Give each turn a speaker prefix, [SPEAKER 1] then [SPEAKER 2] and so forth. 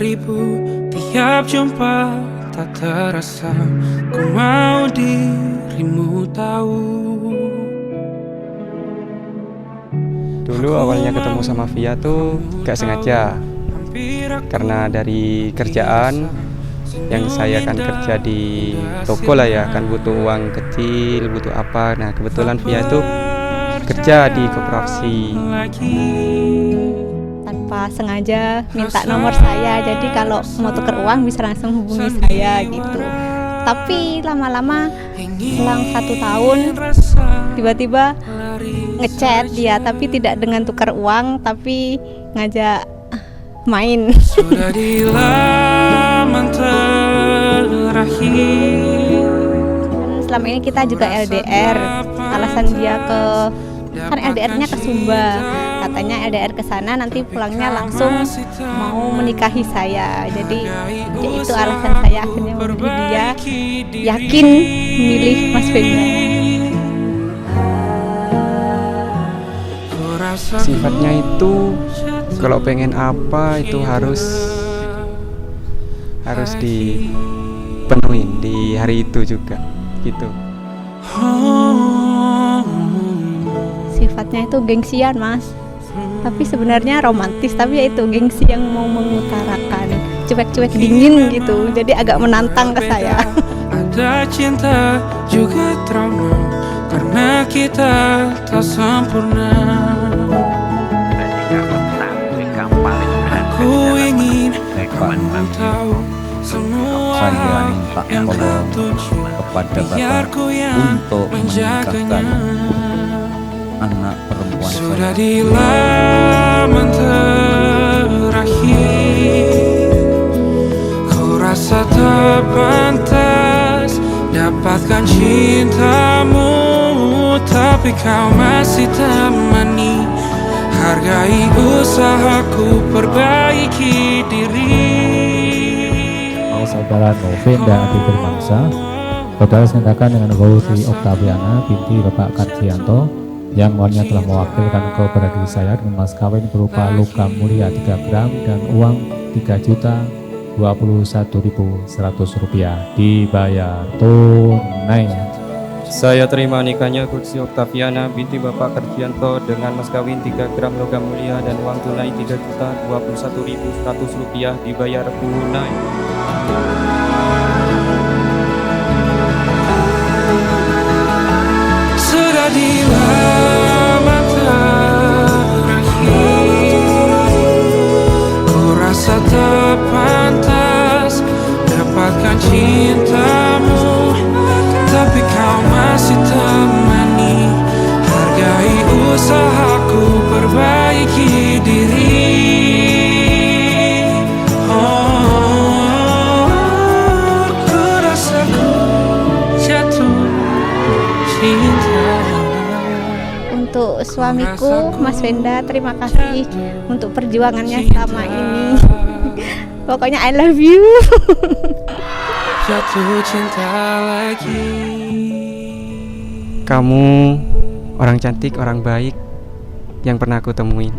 [SPEAKER 1] beribu tiap jumpa tak terasa. Ku mau dirimu tahu.
[SPEAKER 2] Dulu awalnya ketemu sama Via tuh gak sengaja, karena dari kerjaan yang saya kan kerja di toko lah ya, kan butuh uang kecil, butuh apa. Nah kebetulan Via tuh kerja di koperasi.
[SPEAKER 3] Tanpa sengaja minta nomor saya, jadi kalau mau tuker uang bisa langsung hubungi saya gitu. Tapi lama-lama selang 1 tahun tiba-tiba ngechat dia, tapi tidak dengan tukar uang, tapi ngajak main.
[SPEAKER 1] Sudah di laman terakhir.
[SPEAKER 3] Selama ini kita juga LDR. Alasan dia kan LDR-nya ke Sumba. Katanya LDR ke sana nanti pulangnya langsung mau menikahi saya. Jadi ya itu alasan saya akhirnya memilih dia, yakin milih Mas Venda.
[SPEAKER 2] Sifatnya itu kalau pengen apa itu harus dipenuhin di hari itu juga gitu.
[SPEAKER 3] Sifatnya itu gengsian, Mas. Tapi sebenarnya romantis, tapi ya itu gengsi yang mau mengutarakan, cuek-cuek dingin gitu. Jadi agak menantang ke saya.
[SPEAKER 1] Ada cinta juga trauma, karena kita tak sempurna. Aku ingin kamu tahu semua
[SPEAKER 4] Saya minta
[SPEAKER 1] yang
[SPEAKER 4] tolong
[SPEAKER 1] tertuju,
[SPEAKER 4] kepada
[SPEAKER 1] biar
[SPEAKER 4] Bapak
[SPEAKER 1] ku yang
[SPEAKER 4] untuk menikahkan
[SPEAKER 1] menjaganya.
[SPEAKER 4] anak perempuan
[SPEAKER 1] Sudah
[SPEAKER 4] saya.
[SPEAKER 1] di laman terakhir, ku rasa tak pantas dapatkan cintamu, tapi kau masih temani. Hargai usahaku perbaiki diri.
[SPEAKER 5] Saudara Novenda Adi Firmansyah, saudara nyatakan dengan Rosi Oktaviana binti Bapak Karjianto yang awalnya telah mewakilkan kepada diri saya dengan mas kawin berupa logam mulia 3 gram dan uang 3.021.100 dibayar tunai.
[SPEAKER 2] Saya terima nikahnya Rosi Oktaviana binti Bapak Karjianto dengan mas kawin 3 gram logam mulia dan uang tunai 3.021.100 dibayar tunai.
[SPEAKER 1] Sudah di laman terakhir, ku rasa tak pantas dapatkan cintamu, tapi kau masih temani. Hargai usahaku perbaiki diri. Ku rasa ku jatuh cinta.
[SPEAKER 3] Untuk suamiku, Mas Venda, terima kasih untuk perjuangannya selama ini. Pokoknya I love you.
[SPEAKER 1] Jatuh cinta lagi.
[SPEAKER 2] Kamu orang cantik, orang baik yang pernah aku temuin.